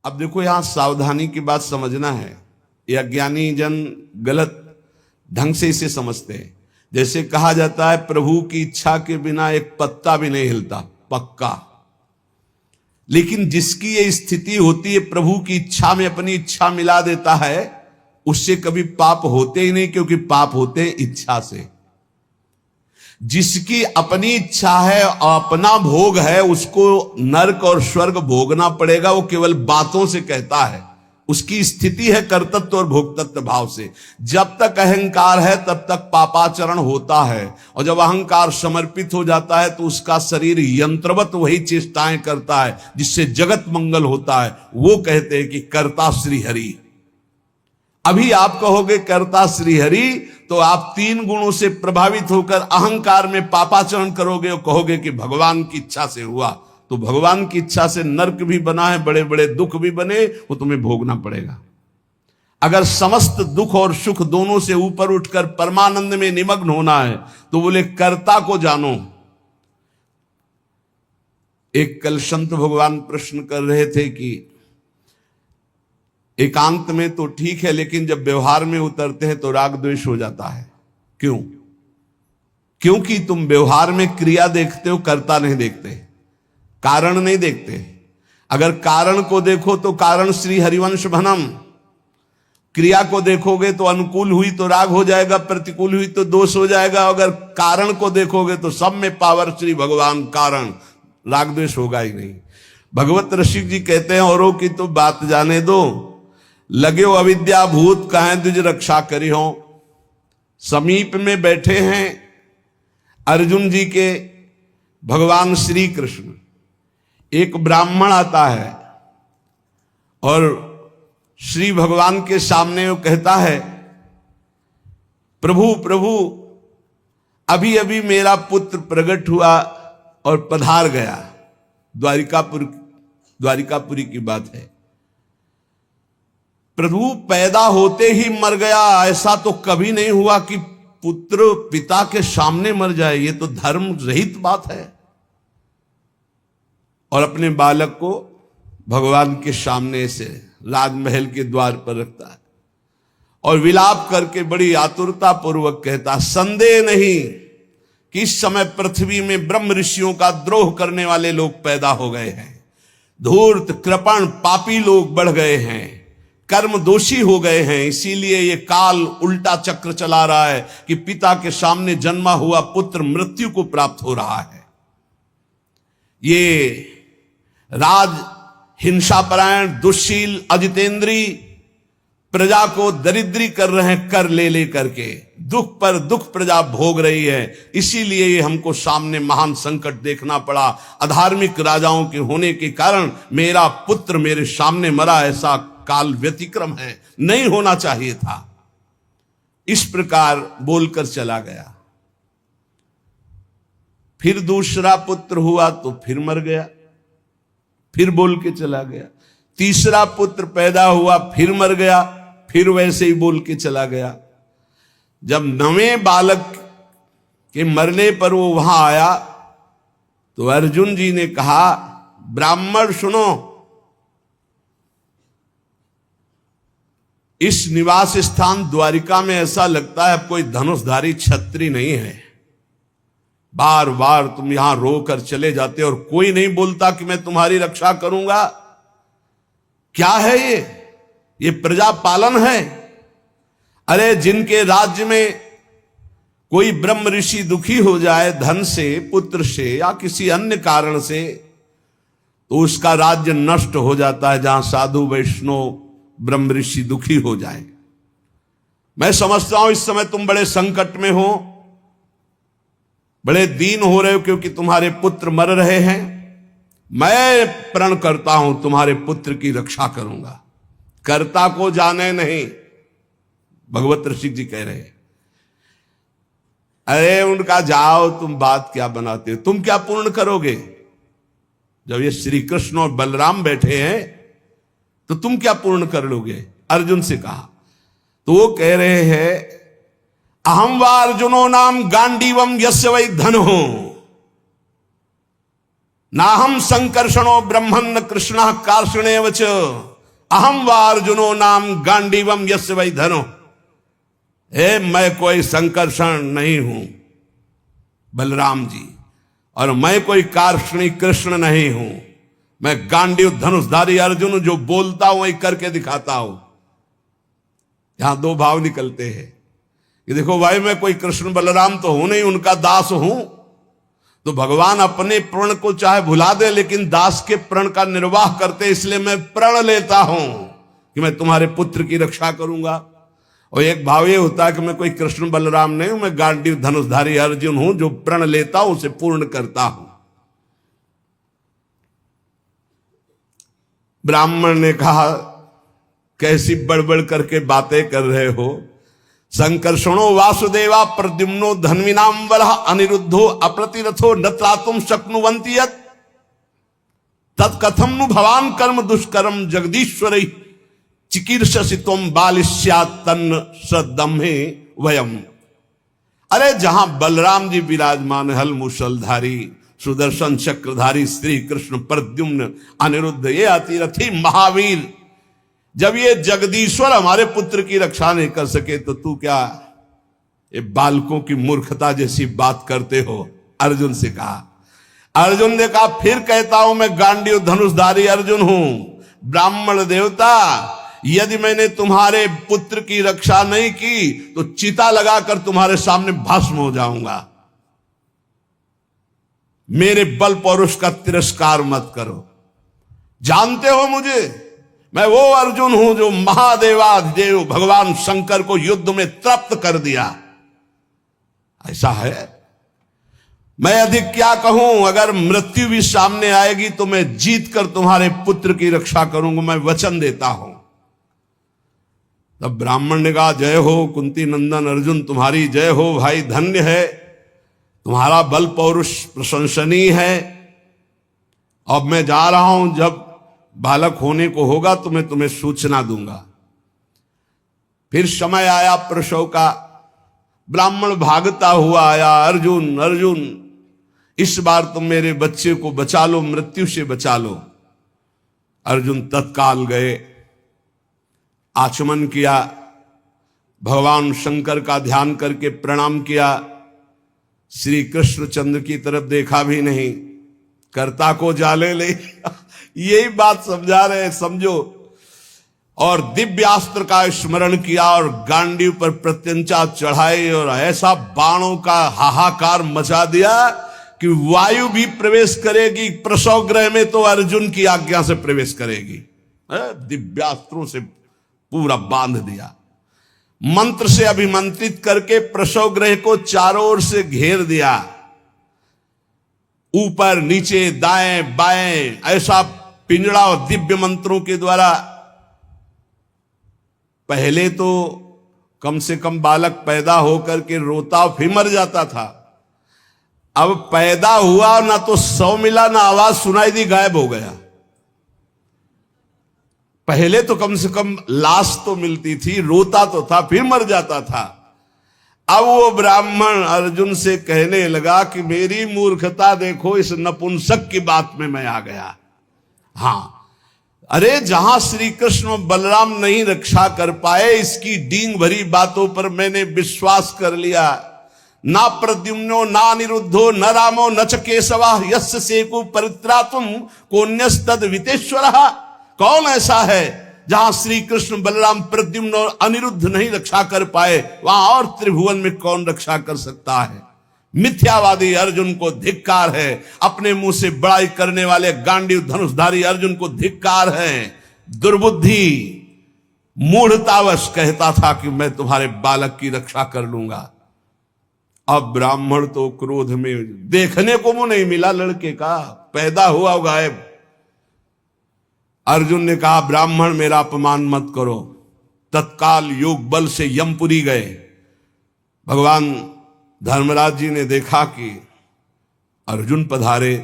अब देखो यहां सावधानी की बात समझना है। ये अज्ञानी जन गलत ढंग से इसे समझते हैं। जैसे कहा जाता है प्रभु की इच्छा के बिना एक पत्ता भी नहीं हिलता, पक्का। लेकिन जिसकी ये स्थिति होती है, प्रभु की इच्छा में अपनी इच्छा मिला देता है, उससे कभी पाप होते ही नहीं, क्योंकि पाप होते हैं इच्छा से। जिसकी अपनी इच्छा है और अपना भोग है, उसको नरक और स्वर्ग भोगना पड़ेगा। वो केवल बातों से कहता है, उसकी स्थिति है कर्तृत्व और भोक्तृत्व भाव से। जब तक अहंकार है तब तक पापाचरण होता है, और जब अहंकार समर्पित हो जाता है तो उसका शरीर यंत्रवत वही चेष्टाएं करता है जिससे जगत मंगल होता है। वो कहते हैं कि कर्ता श्री हरि। अभी आप कहोगे कर्ता श्री हरि, तो आप तीन गुणों से प्रभावित होकर अहंकार में पापाचरण करोगे और कहोगे कि भगवान की इच्छा से हुआ। तो भगवान की इच्छा से नरक भी बना है, बड़े बड़े दुख भी बने, वो तुम्हें भोगना पड़ेगा। अगर समस्त दुख और सुख दोनों से ऊपर उठकर परमानंद में निमग्न होना है तो बोले कर्ता को जानो। एक कल संत भगवान प्रश्न कर रहे थे कि एकांत में तो ठीक है, लेकिन जब व्यवहार में उतरते हैं तो राग द्वेष हो जाता है। क्यों? क्योंकि तुम व्यवहार में क्रिया देखते हो, कर्ता नहीं देखते, कारण नहीं देखते। अगर कारण को देखो तो कारण श्री हरिवंश भनम, क्रिया को देखोगे तो अनुकूल हुई तो राग हो जाएगा, प्रतिकूल हुई तो दोष हो जाएगा। अगर कारण को देखोगे तो सब में पावर श्री भगवान कारण, राग द्वेष होगा ही नहीं। भगवत ऋषि जी कहते हैं औरों की तो बात जाने दो, लगे हो अविद्या भूत कहें द्विज रक्षा करी हो। समीप में बैठे हैं अर्जुन जी के भगवान श्री कृष्ण। एक ब्राह्मण आता है और श्री भगवान के सामने वो कहता है, प्रभु प्रभु अभी अभी मेरा पुत्र प्रकट हुआ और पधार गया। द्वारिकापुरी की बात है। प्रभु पैदा होते ही मर गया, ऐसा तो कभी नहीं हुआ कि पुत्र पिता के सामने मर जाए। ये तो धर्म रहित बात है। और अपने बालक को भगवान के सामने से राजमहल के द्वार पर रखता है और विलाप करके बड़ी आतुरता पूर्वक कहता, संदेह नहीं कि इस समय पृथ्वी में ब्रह्म ऋषियों का द्रोह करने वाले लोग पैदा हो गए हैं। धूर्त कृपण पापी लोग बढ़ गए हैं, कर्म दोषी हो गए हैं। इसीलिए ये काल उल्टा चक्र चला रहा है कि पिता के सामने जन्मा हुआ पुत्र मृत्यु को प्राप्त हो रहा है। ये राज हिंसापरायण दुश्शील अजितेंद्री प्रजा को दरिद्री कर रहे हैं, कर ले ले करके दुख पर दुख प्रजा भोग रही है। इसीलिए ये हमको सामने महान संकट देखना पड़ा। अधार्मिक राजाओं के होने के कारण मेरा पुत्र मेरे सामने मरा, ऐसा काल व्यतिक्रम है, नहीं होना चाहिए था। इस प्रकार बोलकर चला गया। फिर दूसरा पुत्र हुआ तो फिर मर गया, फिर बोल के चला गया। तीसरा पुत्र पैदा हुआ, फिर मर गया, फिर वैसे ही बोल के चला गया। जब नवें बालक के मरने पर वो वहां आया तो अर्जुन जी ने कहा, ब्राह्मण सुनो, इस निवास स्थान द्वारिका में ऐसा लगता है कोई धनुषधारी छत्री नहीं है। बार बार तुम यहां रोकर चले जाते और कोई नहीं बोलता कि मैं तुम्हारी रक्षा करूंगा। क्या है ये प्रजा पालन है? अरे जिनके राज्य में कोई ब्रह्म ऋषि दुखी हो जाए धन से, पुत्र से या किसी अन्य कारण से, तो उसका राज्य नष्ट हो जाता है। जहां साधु वैष्णव ब्रह्म ऋषि दुखी हो जाए। मैं समझता हूं इस समय तुम बड़े संकट में हो, बड़े दीन हो रहे हो क्योंकि तुम्हारे पुत्र मर रहे हैं। मैं प्रण करता हूं तुम्हारे पुत्र की रक्षा करूंगा। कर्ता को जाने नहीं, भगवत ऋषि जी कह रहे हैं। अरे उनका जाओ, तुम बात क्या बनाते हो? तुम क्या पूर्ण करोगे? जब ये श्री कृष्ण और बलराम बैठे हैं तो तुम क्या पूर्ण कर लोगे? अर्जुन से कहा। तो वो कह रहे हैं, अहम वा अर्जुनो नाम गांडीवम यस्य वै धनो नाहम संकर्षणो ब्रह्मन्न कृष्ण कार्षणेव च अहम व अर्जुनो नाम गांडीवम यस्य वै धनो। हे, मैं कोई संकर्षण नहीं हूं बलराम जी, और मैं कोई कार्ष्णी कृष्ण नहीं हूं। मैं गांडीव धनुषधारी अर्जुन जो बोलता हूं वही करके दिखाता हूं। यहां दो भाव निकलते हैं कि देखो भाई, मैं कोई कृष्ण बलराम तो हूं नहीं, उनका दास हूं। तो भगवान अपने प्रण को चाहे भुला दे, लेकिन दास के प्रण का निर्वाह करते, इसलिए मैं प्रण लेता हूं कि मैं तुम्हारे पुत्र की रक्षा करूंगा। और एक भाव ये होता है कि मैं कोई कृष्ण बलराम नहीं हूं, मैं गांडीव धनुषधारी अर्जुन हूं जो प्रण लेता हूं उसे पूर्ण करता हूं। ब्राह्मण ने कहा, कैसी बड़बड़ करके बातें कर रहे हो? संकर्षणो वासुदेवा प्रद्युम्नो धन्विनाम वरः अनिरुद्धो अप्रतिरथो न त्रातुम शक्नुवन्ति यत् तत्कथम नु भवान कर्म दुष्कर्म जगदीश्वरै चिकीर्षसि त्वं बालिष्यात् तन्न सदम्हे वयम्। अरे, जहां बलराम जी विराजमान, हल मूषलधारी सुदर्शन चक्रधारी श्री कृष्ण प्रद्युम्न अनिरुद्ध, ये अतिरथी महावीर, जब ये जगदीश्वर हमारे पुत्र की रक्षा नहीं कर सके तो तू क्या ये बालकों की मूर्खता जैसी बात करते हो? अर्जुन से कहा। अर्जुन ने कहा, फिर कहता हूं मैं गांडीव धनुषधारी अर्जुन हूं। ब्राह्मण देवता, यदि मैंने तुम्हारे पुत्र की रक्षा नहीं की तो चिता लगाकर तुम्हारे सामने भस्म हो जाऊंगा। मेरे बल पौरुष का तिरस्कार मत करो। जानते हो मुझे, मैं वो अर्जुन हूं जो महादेवाधिदेव भगवान शंकर को युद्ध में तृप्त कर दिया। ऐसा है, मैं अधिक क्या कहूं? अगर मृत्यु भी सामने आएगी तो मैं जीत कर तुम्हारे पुत्र की रक्षा करूंगा, मैं वचन देता हूं। तब ब्राह्मण ने कहा, जय हो कुंती नंदन अर्जुन, तुम्हारी जय हो भाई, धन्य है, तुम्हारा बल पौरुष प्रशंसनीय है। अब मैं जा रहा हूं, जब बालक होने को होगा तो मैं तुम्हें सूचना दूंगा। फिर समय आया प्रसव का, ब्राह्मण भागता हुआ आया, अर्जुन अर्जुन, इस बार तुम मेरे बच्चे को बचा लो, मृत्यु से बचा लो। अर्जुन तत्काल गए, आचमन किया, भगवान शंकर का ध्यान करके प्रणाम किया, श्री कृष्णचंद्र की तरफ देखा भी नहीं, कर्ता को जाले ले यही बात समझा रहे हैं, समझो। और दिव्यास्त्र का स्मरण किया और गांडीव पर प्रत्यंचा चढ़ाई और ऐसा बाणों का हाहाकार मचा दिया कि वायु भी प्रवेश करेगी प्रसव गृह में तो अर्जुन की आज्ञा से प्रवेश करेगी। दिव्यास्त्रों से पूरा बांध दिया, मंत्र से अभिमंत्रित करके प्रसव गृह को चारों ओर से घेर दिया, ऊपर नीचे दाएं बाएं ऐसा पिंजड़ा और दिव्य मंत्रों के द्वारा। पहले तो कम से कम बालक पैदा होकर के रोता फिर मर जाता था, अब पैदा हुआ ना तो 100 मिला ना आवाज सुनाई दी, गायब हो गया। पहले तो कम से कम लाश तो मिलती थी, रोता तो था फिर मर जाता था। अब वो ब्राह्मण अर्जुन से कहने लगा कि मेरी मूर्खता देखो, इस नपुंसक की बात में मैं आ गया। हाँ, अरे जहां श्री कृष्ण बलराम नहीं रक्षा कर पाए, इसकी डींग भरी बातों पर मैंने विश्वास कर लिया। ना प्रद्युम्नो ना अनिरुद्धो न रामो न च केशवा यस्य सेकु परित्रातुम कोन्यस्तद वितेश्वरः। कौन ऐसा है जहां श्री कृष्ण बलराम प्रद्युम्न और अनिरुद्ध नहीं रक्षा कर पाए, वहां और त्रिभुवन में कौन रक्षा कर सकता है? मिथ्यावादी अर्जुन को धिक्कार है, अपने मुंह से बड़ाई करने वाले गांडीव धनुषधारी अर्जुन को धिक्कार है। दुर्बुद्धि मूढ़तावश कहता था कि मैं तुम्हारे बालक की रक्षा कर लूंगा। अब ब्राह्मण तो क्रोध में, देखने को मुंह नहीं मिला लड़के का, पैदा हुआ गायब। अर्जुन ने कहा, ब्राह्मण मेरा अपमान मत करो। तत्काल योग बल से यमपुरी गए। भगवान धर्मराज जी ने देखा कि अर्जुन पधारे,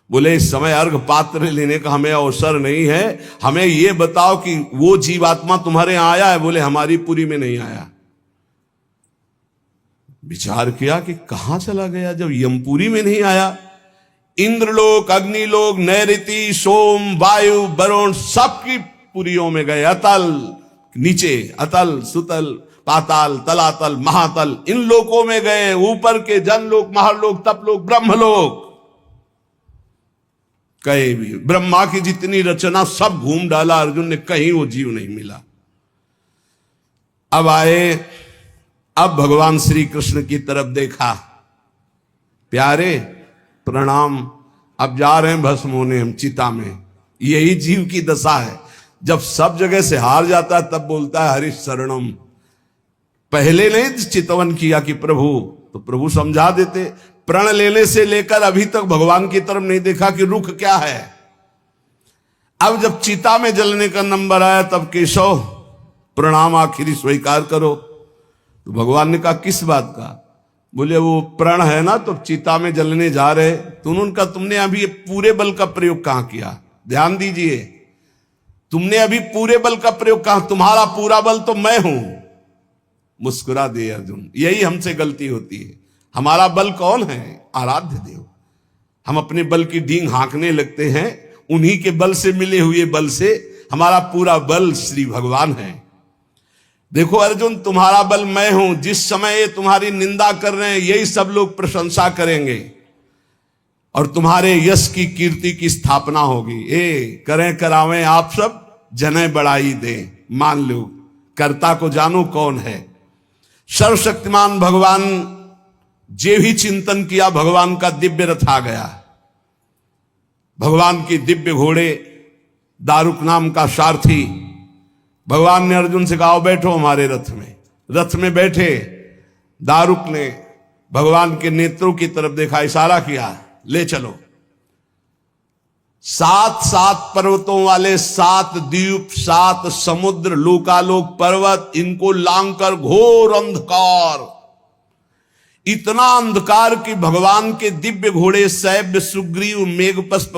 बोले इस समय अर्घ पात्र लेने का हमें अवसर नहीं है, हमें यह बताओ कि वो जीवात्मा तुम्हारे यहां आया है? बोले हमारी पुरी में नहीं आया। विचार किया कि कहां चला गया जब यमपुरी में नहीं आया। इंद्रलोक, अग्निलोक, नैऋति, सोम, वायु, वरुण सबकी पुरियों में गए, अतल नीचे, अतल सुतल पाताल तलातल महातल, इन लोकों में गए, ऊपर के जनलोक महालोक तपलोक ब्रह्मलोक, कहीं भी ब्रह्मा की जितनी रचना सब घूम डाला अर्जुन ने, कहीं वो जीव नहीं मिला। अब आए, अब भगवान श्री कृष्ण की तरफ देखा, प्यारे प्रणाम, अब जा रहे हैं भस्म होने हम चिता में। यही जीव की दशा है, जब सब जगह से हार जाता है तब बोलता है हरि शरणम। पहले नहीं चितवन किया कि प्रभु, तो प्रभु समझा देते। प्रण लेने से लेकर अभी तक भगवान की तरफ नहीं देखा कि रुख क्या है। अब जब चिता में जलने का नंबर आया तब केशव प्रणाम आखिरी स्वीकार करो। तो भगवान ने कहा किस बात का? बोले वो प्रण है ना, तो चिता में जलने जा रहे, तो उनका तुमने अभी पूरे बल का प्रयोग कहां किया? ध्यान दीजिए, तुमने अभी पूरे बल का प्रयोग कहां? तुम्हारा पूरा बल तो मैं हूं। मुस्कुरा दे अर्जुन, यही हमसे गलती होती है। हमारा बल कौन है? आराध्य देव। हम अपने बल की डींग हाँकने लगते हैं, उन्हीं के बल से मिले हुए बल से। हमारा पूरा बल श्री भगवान है। देखो अर्जुन, तुम्हारा बल मैं हूं। जिस समय ये तुम्हारी निंदा कर रहे हैं, यही सब लोग प्रशंसा करेंगे और तुम्हारे यश की कीर्ति की स्थापना होगी। करें करावें आप सब, जने बढ़ाई दें। मान लो, कर्ता को जानो कौन है। सर्वशक्तिमान भगवान जे भी चिंतन किया, भगवान का दिव्य रथ आ गया। भगवान की दिव्य घोड़े, दारुक नाम का सारथी। भगवान ने अर्जुन से कहा बैठो हमारे रथ में। रथ में बैठे। दारुक ने भगवान के नेत्रों की तरफ देखा, इशारा किया, ले चलो। 7 पर्वतों वाले 7 द्वीप, 7 समुद्र, लोकालोक पर्वत, इनको लांघकर घोर अंधकार, इतना अंधकार कि भगवान के दिव्य घोड़े शैव्य, सुग्रीव, मेघपुष्प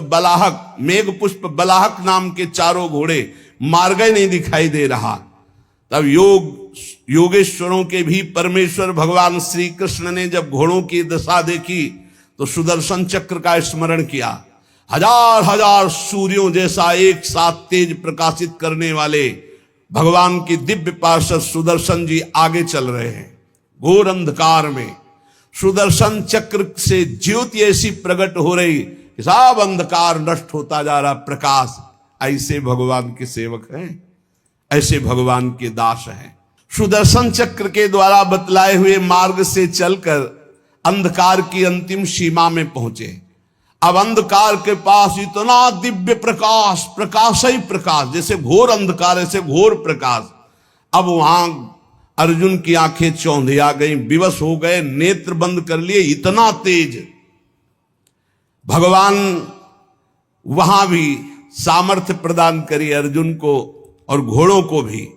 बलाहक नाम के 4 घोड़े मार्ग नहीं दिखाई दे रहा। तब योगेश्वरों के भी परमेश्वर भगवान श्री कृष्ण ने जब घोड़ों की दशा देखी तो सुदर्शन चक्र का स्मरण किया। हजार हजार सूर्यों जैसा एक साथ तेज प्रकाशित करने वाले भगवान की दिव्य पार्षद सुदर्शन जी आगे चल रहे हैं। घोर अंधकार में सुदर्शन चक्र से ज्योति ऐसी प्रकट हो रही, सब अंधकार नष्ट होता जा रहा, प्रकाश। ऐसे भगवान के सेवक हैं, ऐसे भगवान के दास हैं। सुदर्शन चक्र के द्वारा बतलाए हुए मार्ग से चलकर अंधकार की अंतिम सीमा में पहुंचे। अब अंधकार के पास इतना दिव्य प्रकाश, प्रकाश ही प्रकाश, जैसे घोर अंधकार ऐसे घोर प्रकाश। अब वहां अर्जुन की आंखें चौंधिया गई, विवश हो गए, नेत्र बंद कर लिए, इतना तेज। भगवान वहां भी सामर्थ्य प्रदान करी अर्जुन को और घोड़ों को भी।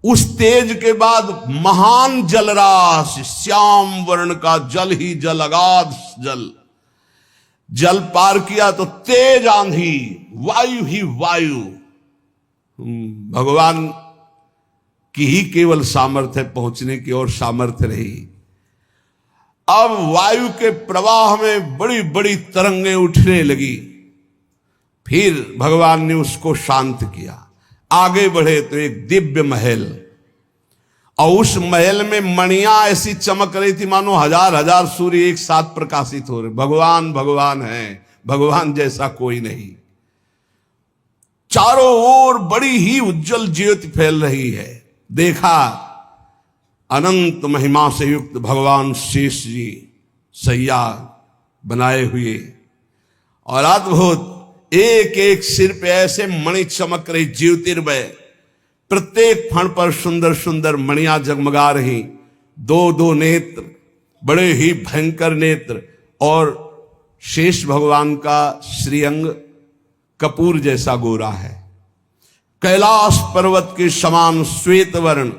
उस तेज के बाद महान जलराशि, श्याम वर्ण का जल ही जल, अगाध जल, जल पार किया तो तेज आंधी, वायु ही वायु। भगवान की ही केवल सामर्थ्य पहुंचने की और सामर्थ्य रही। अब वायु के प्रवाह में बड़ी बड़ी तरंगें उठने लगी। फिर भगवान ने उसको शांत किया। आगे बढ़े तो एक दिव्य महल, और उस महल में मणियां ऐसी चमक रही थी मानो हजार हजार सूर्य एक साथ प्रकाशित हो रहे। भगवान भगवान है, भगवान जैसा कोई नहीं। चारों ओर बड़ी ही उज्जवल ज्योति फैल रही है। देखा अनंत महिमा से युक्त भगवान शेष जी सैया बनाए हुए, और अद्भुत एक एक सिर पे ऐसे मणि चमक रही, ज्योतिर्मय। प्रत्येक फण पर सुंदर सुंदर मणियां जगमगा रही। 2-2 नेत्र, बड़े ही भयंकर नेत्र, और शेष भगवान का श्रीअंग कपूर जैसा गोरा है। कैलाश पर्वत के समान श्वेत वर्ण,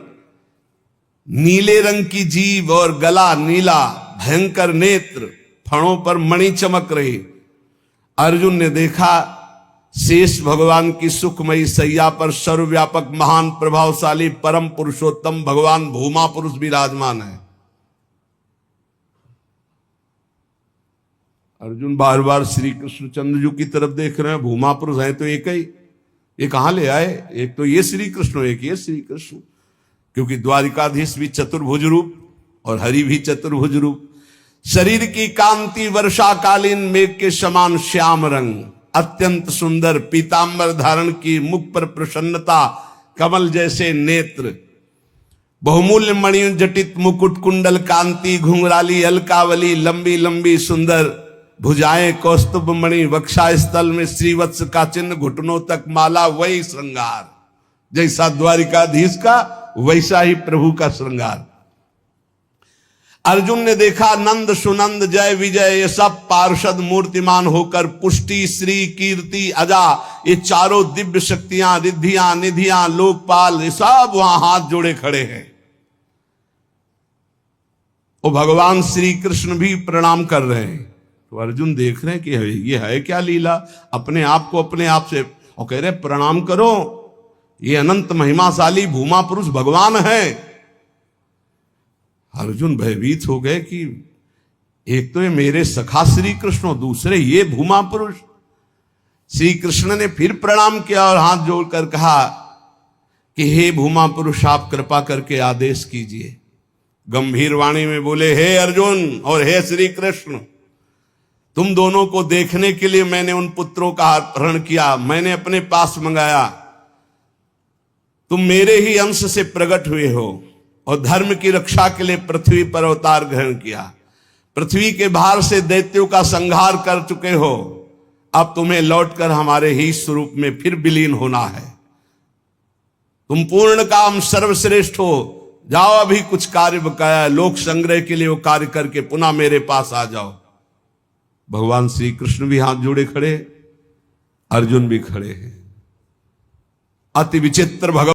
नीले रंग की जीभ और गला नीला, भयंकर नेत्र, फणों पर मणि चमक रही। अर्जुन ने देखा शेष भगवान की सुखमयी सैया पर सर्वव्यापक महान प्रभावशाली परम पुरुषोत्तम भगवान भूमा पुरुष विराजमान है। अर्जुन बार बार श्री कृष्णचंद्र जी की तरफ देख रहे हैं। भूमा पुरुष है तो एक ही, ये कहां ले आए? एक तो ये श्री कृष्ण, एक ये श्री कृष्ण, क्योंकि द्वारिकाधीश भी चतुर्भुज रूप और हरि भी चतुर्भुज रूप। शरीर की कांति वर्षाकालीन मेघ के समान श्याम रंग, अत्यंत सुंदर पीतांबर धारण की, मुख पर प्रसन्नता, कमल जैसे नेत्र, बहुमूल्य मणियों जटित मुकुट, कुंडल कांति, घुंघराली अलकावली, लंबी लंबी सुंदर भुजाएं, कौस्तुभ मणि, वक्षा स्थल में श्रीवत्स का चिन्ह, घुटनों तक माला, वही श्रृंगार। जैसा द्वारिकाधीश का वैसा ही प्रभु का श्रृंगार। अर्जुन ने देखा नंद सुनंद जय विजय ये सब पार्षद मूर्तिमान होकर, पुष्टि श्री कीर्ति अजा ये चारों दिव्य शक्तियां, रिद्धियां निधियां, लोकपाल, ये सब वहां हाथ जोड़े खड़े हैं। वो भगवान श्री कृष्ण भी प्रणाम कर रहे हैं। तो अर्जुन देख रहे हैं कि ये है क्या लीला, अपने आप को अपने आप से, और कह रहे प्रणाम करो, ये अनंत महिमाशाली भूमा पुरुष भगवान है। अर्जुन भयभीत हो गए कि एक तो ये मेरे सखा श्री कृष्ण, दूसरे ये भूमा पुरुष। श्री कृष्ण ने फिर प्रणाम किया और हाथ जोड़कर कहा कि हे भूमा पुरुष, आप कृपा करके आदेश कीजिए। गंभीर वाणी में बोले, हे अर्जुन और हे श्री कृष्ण, तुम दोनों को देखने के लिए मैंने उन पुत्रों का अपहरण किया, मैंने अपने पास मंगाया। तुम मेरे ही अंश से प्रकट हुए हो और धर्म की रक्षा के लिए पृथ्वी पर अवतार ग्रहण किया। पृथ्वी के भार से दैत्यों का संहार कर चुके हो, अब तुम्हें लौटकर हमारे ही स्वरूप में फिर विलीन होना है। तुम पूर्ण काम सर्वश्रेष्ठ हो, जाओ अभी कुछ कार्य बकाया है, लोक संग्रह के लिए वो कार्य करके पुनः मेरे पास आ जाओ। भगवान श्री कृष्ण भी हाथ जोड़े खड़े, अर्जुन भी खड़े हैं। अति विचित्र भगवान